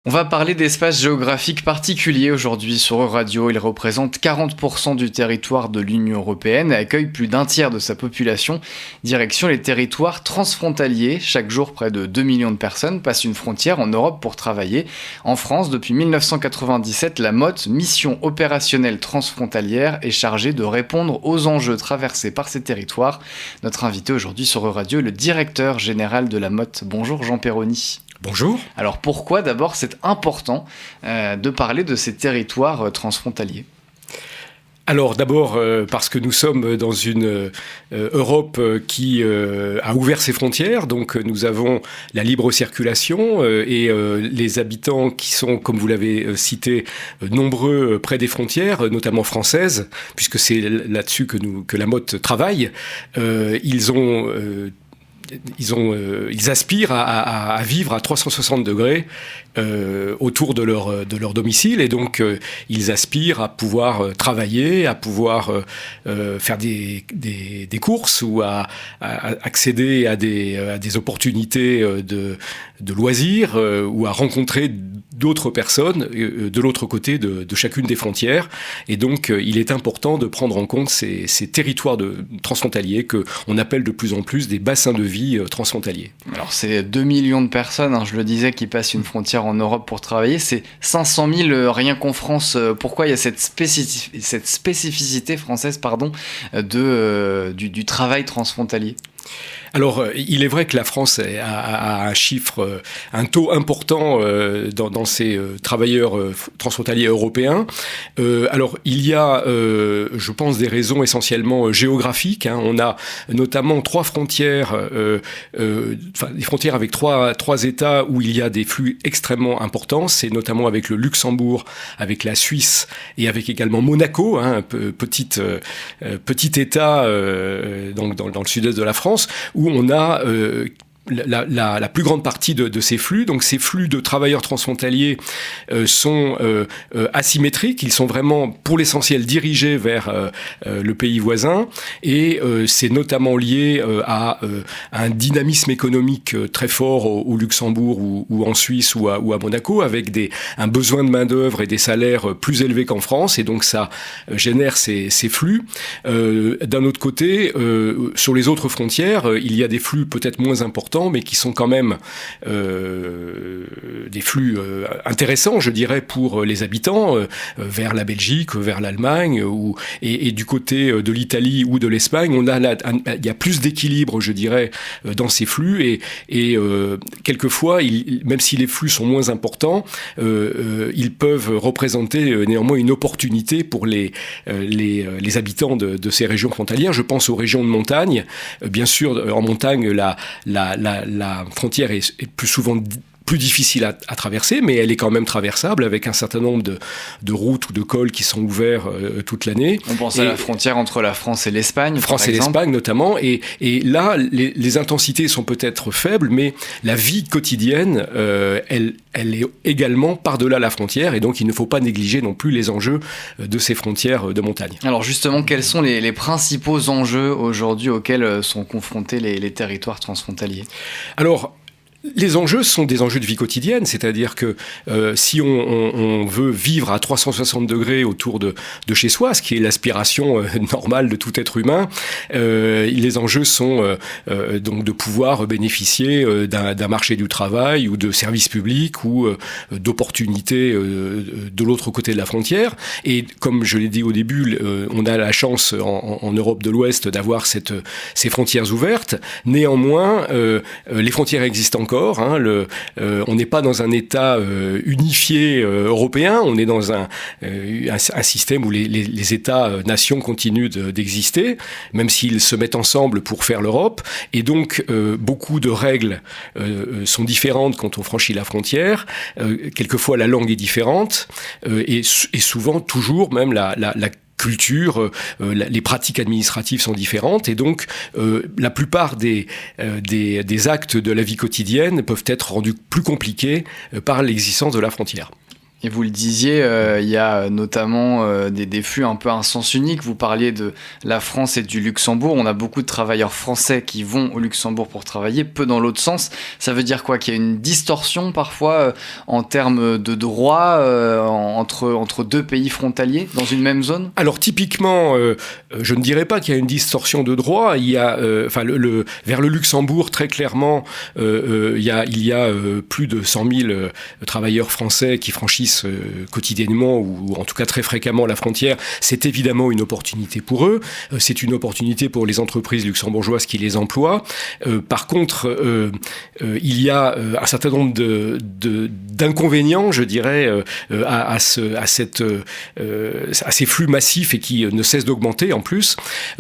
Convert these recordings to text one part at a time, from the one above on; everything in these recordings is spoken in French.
On va parler d'espaces géographiques particuliers aujourd'hui sur Euradio. Il représente 40% du territoire de l'Union européenne et accueille plus d'un tiers de sa population. Direction les territoires transfrontaliers. Chaque jour, près de 2 millions de personnes passent une frontière en Europe pour travailler. En France, depuis 1997, la MOT, Mission opérationnelle transfrontalière, est chargée de répondre aux enjeux traversés par ces territoires. Notre invité aujourd'hui sur Euradio est le directeur général de la MOT. Bonjour Jean Perroni. Bonjour. Alors pourquoi d'abord c'est important de parler de ces territoires transfrontaliers ? Alors d'abord parce que nous sommes dans une Europe qui a ouvert ses frontières, donc nous avons la libre circulation et les habitants qui sont, comme vous l'avez cité, nombreux près des frontières, notamment françaises, puisque c'est là-dessus que la MOT travaille. Ils aspirent à vivre à 360 degrés autour de leur domicile, et donc ils aspirent à pouvoir travailler, à pouvoir faire des courses ou à accéder à des opportunités de loisirs ou à rencontrer d'autres personnes de l'autre côté de chacune des frontières. Et donc il est important de prendre en compte ces territoires transfrontaliers qu'on appelle de plus en plus des bassins de vie transfrontaliers. Alors c'est 2 millions de personnes, je le disais, qui passent une frontière en Europe pour travailler. C'est 500 000 rien qu'en France. Pourquoi il y a cette spécificité française du travail transfrontalier ? Alors, il est vrai que la France a un taux important dans ses travailleurs transfrontaliers européens. Alors, il y a, je pense, des raisons essentiellement géographiques. On a notamment trois frontières, des frontières avec trois États où il y a des flux extrêmement importants. C'est notamment avec le Luxembourg, avec la Suisse et avec également Monaco, un petit État donc dans le sud-est de la France, où on a la plus grande partie de ces flux. Donc ces flux de travailleurs transfrontaliers sont asymétriques, ils sont vraiment pour l'essentiel dirigés vers le pays voisin, et c'est notamment lié à un dynamisme économique très fort au Luxembourg ou en Suisse ou à Monaco, avec un besoin de main-d'œuvre et des salaires plus élevés qu'en France, et donc ça génère ces flux. D'un autre côté, sur les autres frontières, il y a des flux peut-être moins importants, mais qui sont quand même des flux intéressants, je dirais, pour les habitants, vers la Belgique, vers l'Allemagne, et du côté de l'Italie ou de l'Espagne, il y a plus d'équilibre, je dirais, dans ces flux, et quelquefois, même si les flux sont moins importants, ils peuvent représenter néanmoins une opportunité pour les habitants de ces régions frontalières. Je pense aux régions de montagne. Bien sûr, en montagne, la frontière est plus souvent plus difficile à traverser, mais elle est quand même traversable avec un certain nombre de routes ou de cols qui sont ouverts toute l'année. On pense à la frontière entre la France et l'Espagne, France et l'Espagne notamment, et là, les intensités sont peut-être faibles, mais la vie quotidienne, elle est également par-delà la frontière, et donc il ne faut pas négliger non plus les enjeux de ces frontières de montagne. Alors justement, quels sont les principaux enjeux aujourd'hui auxquels sont confrontés les territoires transfrontaliers ? Alors, les enjeux sont des enjeux de vie quotidienne, c'est-à-dire que si on veut vivre à 360 degrés autour de chez soi, ce qui est l'aspiration normale de tout être humain, les enjeux sont donc de pouvoir bénéficier d'un marché du travail ou de services publics ou d'opportunités de l'autre côté de la frontière. Et comme je l'ai dit au début, on a la chance en Europe de l'Ouest d'avoir ces frontières ouvertes. Néanmoins, les frontières existent encore. On n'est pas dans un État unifié européen, on est dans un système où les États-nations continuent d'exister, même s'ils se mettent ensemble pour faire l'Europe. Et donc, beaucoup de règles sont différentes quand on franchit la frontière. Quelquefois, la langue est différente, et souvent, toujours, même la culture, les pratiques administratives sont différentes, et donc la plupart des actes de la vie quotidienne peuvent être rendus plus compliqués par l'existence de la frontière. Et vous le disiez, il y a notamment des flux un peu à un sens unique. Vous parliez de la France et du Luxembourg. On a beaucoup de travailleurs français qui vont au Luxembourg pour travailler, peu dans l'autre sens. Ça veut dire quoi? Qu'il y a une distorsion parfois en termes de droit entre deux pays frontaliers dans une même zone? Alors typiquement, je ne dirais pas qu'il y a une distorsion de droit. Il y a, vers le Luxembourg, très clairement, il y a plus de 100 000 travailleurs français qui franchissent quotidiennement ou en tout cas très fréquemment la frontière. C'est évidemment une opportunité pour eux. C'est une opportunité pour les entreprises luxembourgeoises qui les emploient. Par contre, il y a un certain nombre d'inconvénients, je dirais, à ces flux massifs et qui ne cessent d'augmenter en plus.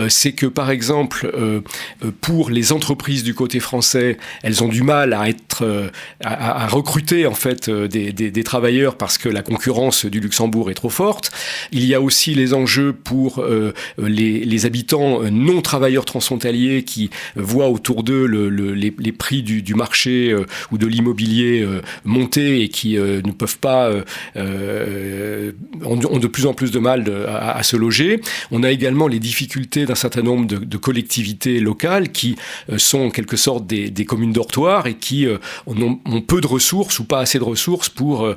C'est que par exemple, pour les entreprises du côté français, elles ont du mal à recruter en fait des travailleurs parce que la concurrence du Luxembourg est trop forte. Il y a aussi les enjeux pour les habitants non travailleurs transfrontaliers qui voient autour d'eux les prix du marché ou de l'immobilier monter et qui ne peuvent pas ont de plus en plus de mal à se loger. On a également les difficultés d'un certain nombre de collectivités locales qui sont en quelque sorte des communes dortoirs et qui ont peu de ressources ou pas assez de ressources pour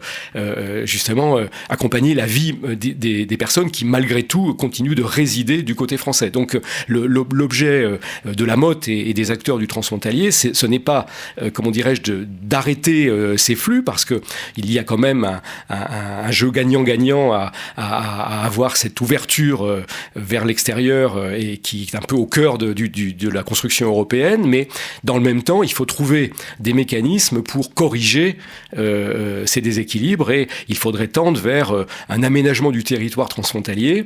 justement accompagner la vie des personnes qui malgré tout continuent de résider du côté français. Donc l'objet de la MOT et des acteurs du transfrontalier, ce n'est pas, comment dirais-je, d'arrêter ces flux parce que il y a quand même un jeu gagnant-gagnant à avoir cette ouverture vers l'extérieur et qui est un peu au cœur de la construction européenne, mais dans le même temps, il faut trouver des mécanismes pour corriger ces déséquilibres et il faudrait tendre vers un aménagement du territoire transfrontalier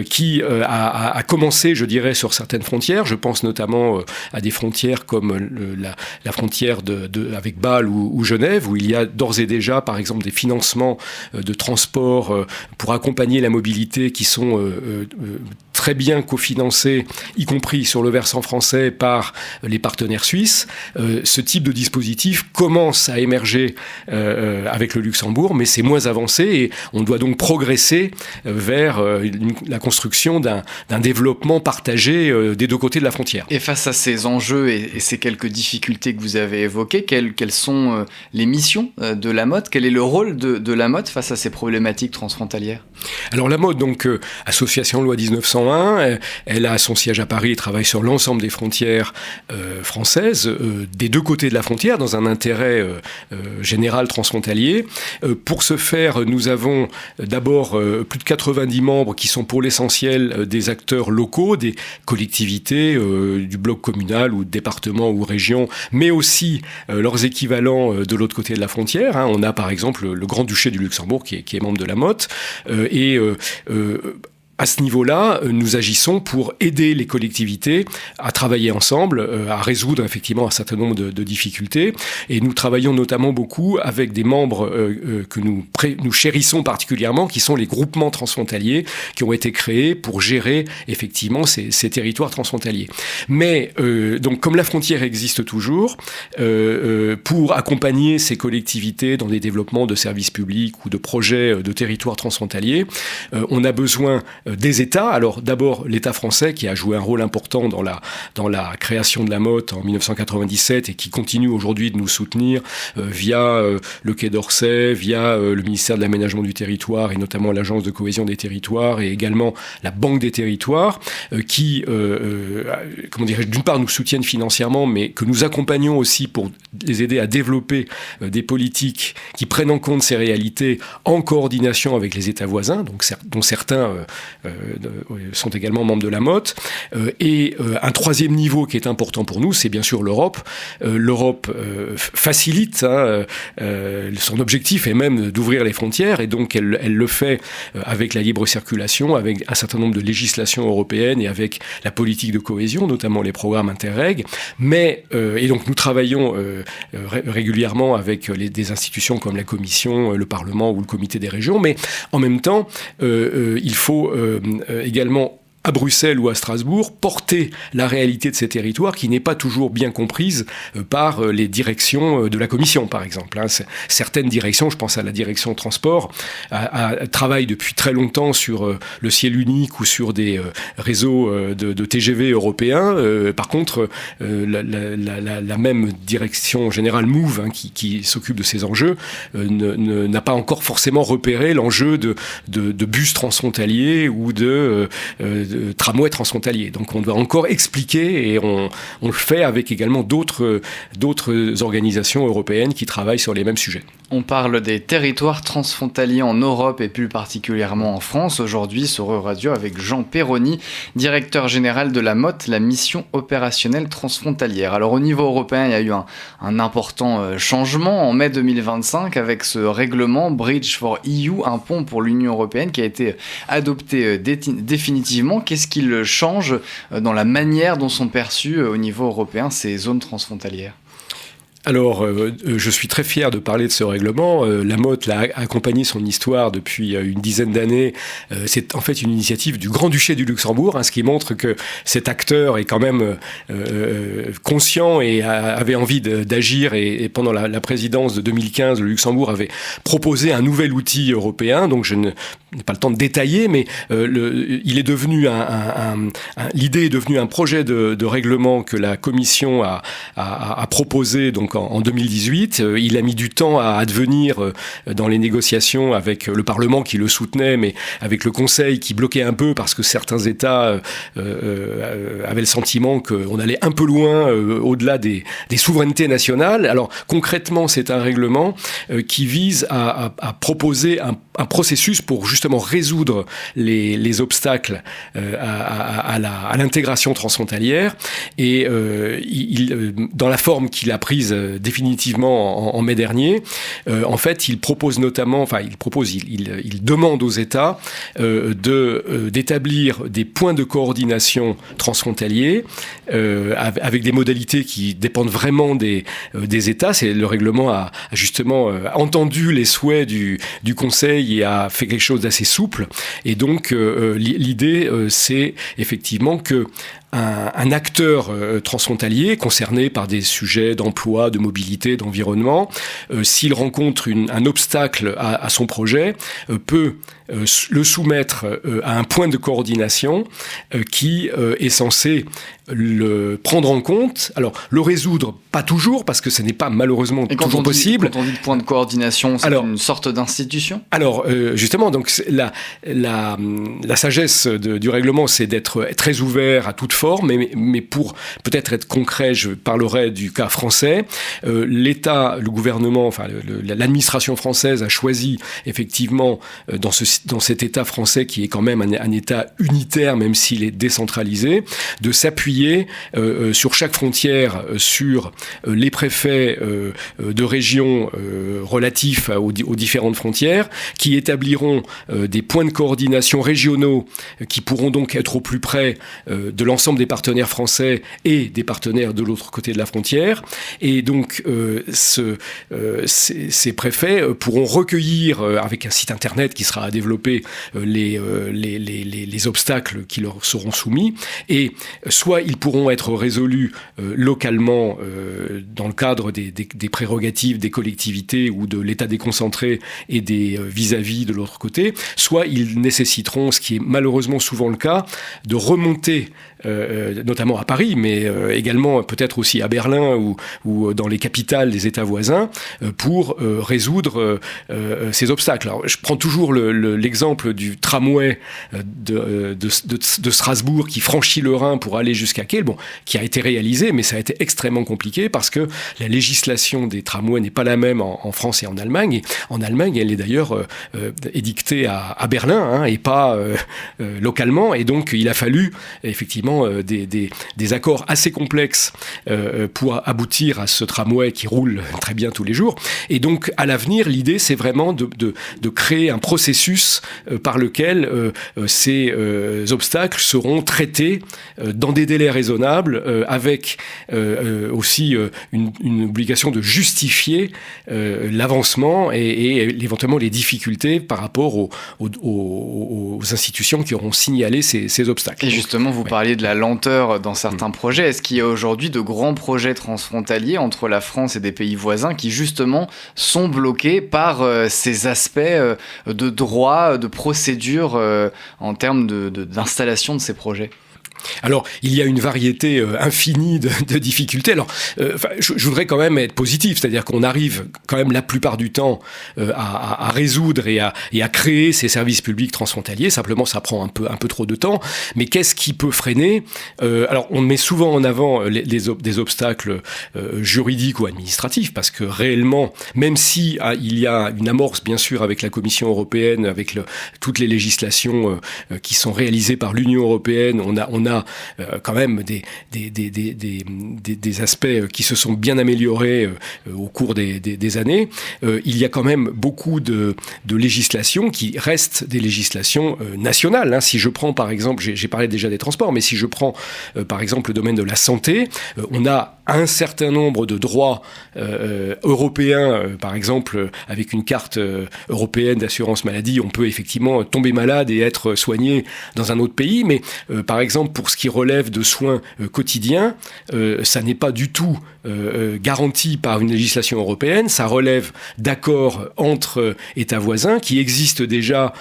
qui a commencé, je dirais, sur certaines frontières. Je pense notamment à des frontières comme la frontière avec Bâle ou Genève, où il y a d'ores et déjà, par exemple, des financements de transport pour accompagner la mobilité qui sont très bien cofinancés, y compris sur le versant français par les partenaires suisses. Ce type de dispositif commence à émerger avec le Luxembourg, mais c'est moins avancé et on doit donc progresser vers la construction d'un développement partagé des deux côtés de la frontière. Et face à ces enjeux et ces quelques difficultés que vous avez évoquées, quelles sont les missions de la MOT? Quel est le rôle de la MOT face à ces problématiques transfrontalières? Alors la MOT, donc association loi 1901, elle a son siège à Paris et travaille sur l'ensemble des frontières françaises, des deux côtés de la frontière, dans un intérêt général transfrontalier. Pour ce faire, nous avons d'abord plus de 90 membres qui sont pour l'essentiel des acteurs locaux, des collectivités, du bloc communal ou département ou région, mais aussi leurs équivalents de l'autre côté de la frontière. On a par exemple le Grand-Duché du Luxembourg qui est membre de la MOT à ce niveau-là, nous agissons pour aider les collectivités à travailler ensemble, à résoudre effectivement un certain nombre de difficultés. Et nous travaillons notamment beaucoup avec des membres que nous chérissons particulièrement, qui sont les groupements transfrontaliers qui ont été créés pour gérer effectivement ces territoires transfrontaliers. Mais donc comme la frontière existe toujours, pour accompagner ces collectivités dans des développements de services publics ou de projets de territoires transfrontaliers, on a besoin des États. Alors d'abord l'État français qui a joué un rôle important dans la création de la MOT en 1997 et qui continue aujourd'hui de nous soutenir via le Quai d'Orsay, via le ministère de l'Aménagement du Territoire et notamment l'Agence de cohésion des territoires et également la Banque des territoires qui, comment dirais-je, d'une part nous soutiennent financièrement mais que nous accompagnons aussi pour les aider à développer des politiques qui prennent en compte ces réalités en coordination avec les États voisins, donc dont certains sont également membres de la MOT. Et un troisième niveau qui est important pour nous, c'est bien sûr l'Europe. L'Europe facilite, son objectif est même d'ouvrir les frontières, et donc elle le fait avec la libre circulation, avec un certain nombre de législations européennes et avec la politique de cohésion, notamment les programmes Interreg. Mais, et donc nous travaillons régulièrement avec des institutions comme la Commission, le Parlement ou le Comité des régions, mais en même temps, il faut également à Bruxelles ou à Strasbourg, porter la réalité de ces territoires qui n'est pas toujours bien comprise par les directions de la Commission, par exemple. Certaines directions, je pense à la direction transport, travaillent depuis très longtemps sur le ciel unique ou sur des réseaux de TGV européens. Par contre, la même direction générale MOVE, qui s'occupe de ces enjeux, n'a pas encore forcément repéré l'enjeu de bus transfrontaliers ou de tramway transfrontalier. Donc on doit encore expliquer, et on le fait avec également d'autres organisations européennes qui travaillent sur les mêmes sujets. On parle des territoires transfrontaliers en Europe et plus particulièrement en France aujourd'hui sur Euradio avec Jean Perroni, directeur général de la MOT, la mission opérationnelle transfrontalière. Alors au niveau européen, il y a eu un important changement en mai 2025 avec ce règlement Bridge for EU, un pont pour l'Union européenne qui a été adopté définitivement. Qu'est-ce qu'il change dans la manière dont sont perçues au niveau européen ces zones transfrontalières ? Alors, je suis très fier de parler de ce règlement. La MOT a accompagné son histoire depuis une dizaine d'années. C'est en fait une initiative du Grand-Duché du Luxembourg, ce qui montre que cet acteur est quand même conscient et avait envie d'agir. Et pendant la présidence de 2015, le Luxembourg avait proposé un nouvel outil européen. Donc, je n'ai pas le temps de détailler, mais il est devenu l'idée est devenue un projet de règlement que la Commission a proposé donc en 2018. Il a mis du temps à advenir dans les négociations avec le Parlement qui le soutenait, mais avec le Conseil qui bloquait un peu parce que certains États avaient le sentiment qu'on allait un peu loin au-delà des souverainetés nationales. Alors concrètement, c'est un règlement qui vise à proposer un processus pour justement résoudre les obstacles à l'intégration transfronalière. Et dans la forme qu'il a prise définitivement en mai dernier, en fait, il demande aux États d'établir des points de coordination transfrontaliers avec des modalités qui dépendent vraiment des États. Le règlement a justement entendu les souhaits du Conseil et a fait quelque chose d'assez souple. Et donc, l'idée, c'est effectivement que un acteur transfrontalier concerné par des sujets d'emploi, de mobilité, d'environnement, s'il rencontre un obstacle à son projet, peut le soumettre à un point de coordination qui est censé le prendre en compte. Alors, le résoudre, pas toujours, parce que ce n'est pas malheureusement toujours possible. Quand on dit point de coordination, c'est une sorte d'institution ? Alors, justement, donc, la sagesse du règlement, c'est d'être très ouvert à toute forme, mais pour peut-être être concret, je parlerai du cas français. L'État, le gouvernement, enfin l'administration française a choisi effectivement dans cet État français qui est quand même un État unitaire, même s'il est décentralisé, de s'appuyer sur chaque frontière sur les préfets de régions relatifs aux différentes frontières, qui établiront des points de coordination régionaux qui pourront donc être au plus près de l'ensemble des partenaires français et des partenaires de l'autre côté de la frontière. Et donc, ces préfets pourront recueillir, avec un site internet qui sera à développer, les obstacles qui leur seront soumis. Et soit ils pourront être résolus localement dans le cadre des prérogatives des collectivités ou de l'État déconcentré et des vis-à-vis de l'autre côté, soit ils nécessiteront, ce qui est malheureusement souvent le cas, de remonter notamment à Paris, mais également peut-être aussi à Berlin ou dans les capitales des États voisins, pour résoudre ces obstacles. Alors, je prends toujours l'exemple du tramway de Strasbourg qui franchit le Rhin pour aller jusqu'à Kiel, qui a été réalisé, mais ça a été extrêmement compliqué parce que la législation des tramways n'est pas la même en France et en Allemagne. Et en Allemagne, elle est d'ailleurs édictée à Berlin et pas localement. Et donc, il a fallu effectivement des accords assez complexes pour aboutir à ce tramway qui roule très bien tous les jours. Et donc, à l'avenir, l'idée, c'est vraiment de créer un processus par lequel ces obstacles seront traités dans des délais délai raisonnable, avec aussi une obligation de justifier l'avancement et éventuellement les difficultés par rapport aux institutions qui auront signalé ces obstacles. Et justement, vous parliez de la lenteur dans certains projets. Est-ce qu'il y a aujourd'hui de grands projets transfrontaliers entre la France et des pays voisins qui justement sont bloqués par ces aspects de droit, de procédure en termes d'installation de ces projets ? Alors, il y a une variété infinie de difficultés. Alors, je voudrais quand même être positif, c'est-à-dire qu'on arrive quand même la plupart du temps à résoudre et à créer ces services publics transfrontaliers. Simplement, ça prend un peu trop de temps. Mais qu'est-ce qui peut freiner ? Alors, on met souvent en avant des obstacles juridiques ou administratifs, parce que réellement, même si il y a une amorce, bien sûr, avec la Commission européenne, avec toutes les législations qui sont réalisées par l'Union européenne, on a quand même des aspects qui se sont bien améliorés au cours des années. Il y a quand même beaucoup de législations qui restent des législations nationales. Hein. Si je prends par exemple, j'ai parlé déjà des transports, mais si je prends par exemple le domaine de la santé, on a un certain nombre de droits européens, par exemple avec une carte européenne d'assurance maladie, on peut effectivement tomber malade et être soigné dans un autre pays, mais par exemple pour ce qui relève de soins quotidiens, ça n'est pas du tout garanti par une législation européenne, ça relève d'accords entre États voisins qui existent déjà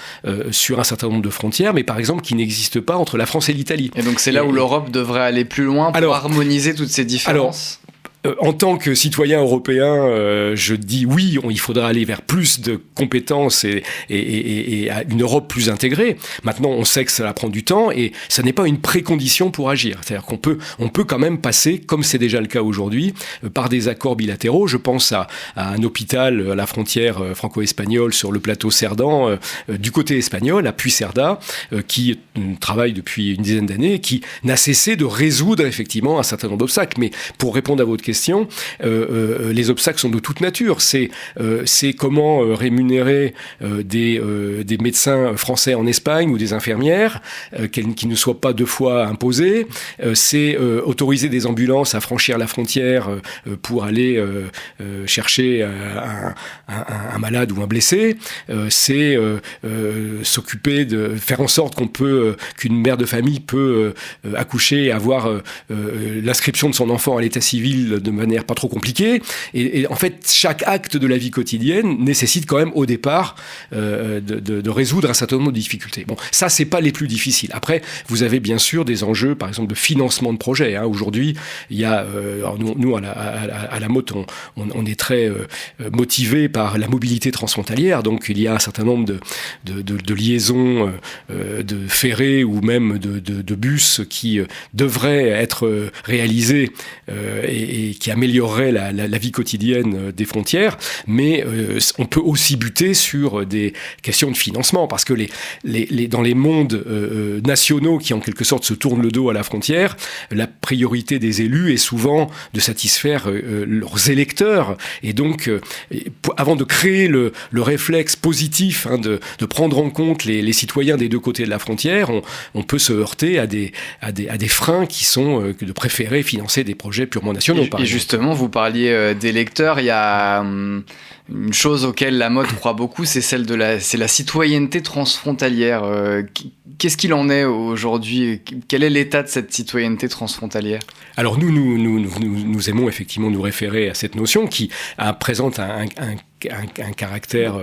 sur un certain nombre de frontières, mais par exemple qui n'existent pas entre la France et l'Italie. Et donc c'est là où l'Europe devrait aller plus loin pour harmoniser toutes ces différences. En tant que citoyen européen, je dis oui, il faudra aller vers plus de compétences et à une Europe plus intégrée. Maintenant, on sait que ça prend du temps et ça n'est pas une précondition pour agir. C'est-à-dire qu'on peut quand même passer, comme c'est déjà le cas aujourd'hui, par des accords bilatéraux. Je pense à un hôpital à la frontière franco-espagnole sur le plateau Cerdan, du côté espagnol, à Puigcerdà, qui travaille depuis une dizaine d'années et qui n'a cessé de résoudre effectivement un certain nombre d'obstacles. Mais pour répondre à votre question, les obstacles sont de toute nature. C'est comment rémunérer des médecins français en Espagne ou des infirmières qui ne soient pas deux fois imposés. C'est autoriser des ambulances à franchir la frontière pour aller chercher un malade ou un blessé. C'est s'occuper de faire en sorte qu'une mère de famille peut accoucher et avoir l'inscription de son enfant à l'état civil de manière pas trop compliquée. Et en fait, chaque acte de la vie quotidienne nécessite quand même au départ de résoudre un certain nombre de difficultés. Bon, ça, c'est pas les plus difficiles. Après, vous avez bien sûr des enjeux, par exemple, de financement de projets. Hein. Aujourd'hui, il y a, nous à la MOT, on est très motivé par la mobilité transfrontalière. Donc, il y a un certain nombre de liaisons de ferrés ou même de bus qui devraient être réalisées et qui améliorerait la vie quotidienne des frontières, mais on peut aussi buter sur des questions de financement, parce que dans les mondes nationaux qui en quelque sorte se tournent le dos à la frontière, la priorité des élus est souvent de satisfaire leurs électeurs, et donc avant de créer le réflexe positif de prendre en compte les citoyens des deux côtés de la frontière, on peut se heurter à des freins qui sont de préférer financer des projets purement nationaux. Et justement, vous parliez d'électeurs, il y a une chose auquel la mode croit beaucoup, c'est la citoyenneté transfrontalière. Qu'est-ce qu'il en est aujourd'hui ? Quel est l'état de cette citoyenneté transfrontalière ? Alors nous aimons effectivement nous référer à cette notion qui présente un caractère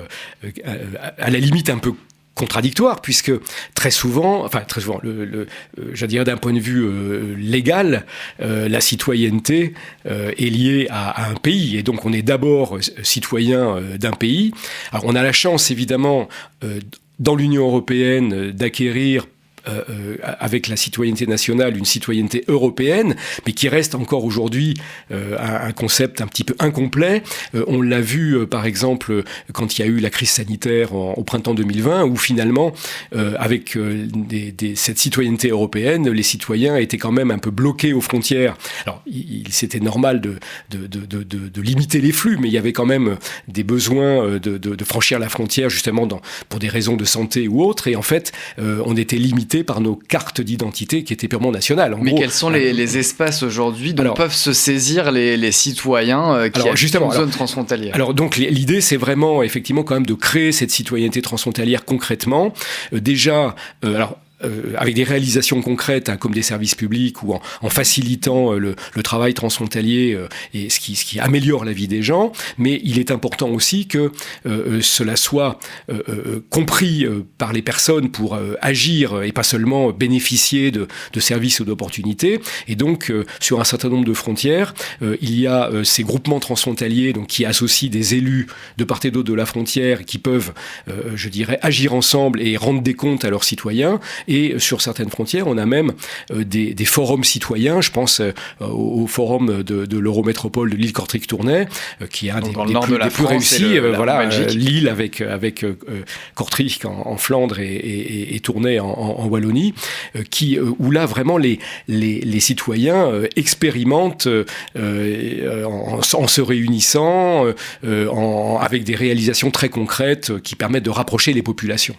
à la limite un peu contradictoire, puisque très souvent, je dirais d'un point de vue légal, la citoyenneté est liée à un pays, et donc on est d'abord citoyen d'un pays. Alors on a la chance évidemment dans l'Union européenne d'acquérir avec la citoyenneté nationale, une citoyenneté européenne, mais qui reste encore aujourd'hui un concept un petit peu incomplet. On l'a vu, par exemple, quand il y a eu la crise sanitaire au printemps 2020, où finalement, avec cette citoyenneté européenne, les citoyens étaient quand même un peu bloqués aux frontières. Alors, c'était normal de limiter les flux, mais il y avait quand même des besoins de franchir la frontière, justement, pour des raisons de santé ou autres, et en fait, on était limité limité par nos cartes d'identité qui étaient purement nationales. Mais quels sont les espaces aujourd'hui dont peuvent se saisir les citoyens qui habitent une zone transfrontalière? Alors donc l'idée, c'est vraiment effectivement quand même de créer cette citoyenneté transfrontalière concrètement. Avec des réalisations concrètes, comme des services publics ou en facilitant le travail transfrontalier et ce qui améliore la vie des gens. Mais il est important aussi que cela soit compris par les personnes pour agir et pas seulement bénéficier de services ou d'opportunités. Et donc, sur un certain nombre de frontières, il y a ces groupements transfrontaliers donc qui associent des élus de part et d'autre de la frontière qui peuvent, agir ensemble et rendre des comptes à leurs citoyens. Et sur certaines frontières, on a même des forums citoyens. Je pense au forum de l'Eurométropole de Lille Kortrijk-Tournai, qui est un des plus réussis. Lille avec Kortrijk en Flandre et Tournai en Wallonie, où là vraiment les citoyens expérimentent en se réunissant, avec des réalisations très concrètes qui permettent de rapprocher les populations.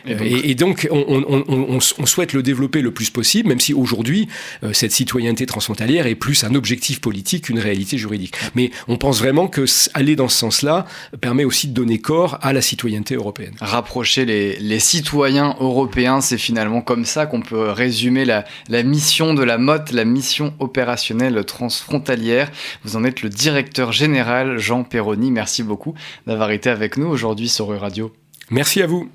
Et donc on souhaite le développer le plus possible, même si aujourd'hui, cette citoyenneté transfrontalière est plus un objectif politique qu'une réalité juridique. Mais on pense vraiment que aller dans ce sens-là permet aussi de donner corps à la citoyenneté européenne. Rapprocher les citoyens européens, c'est finalement comme ça qu'on peut résumer la mission de la MOT, la mission opérationnelle transfrontalière. Vous en êtes le directeur général, Jean Perroni. Merci beaucoup d'avoir été avec nous aujourd'hui sur Radio. Merci à vous.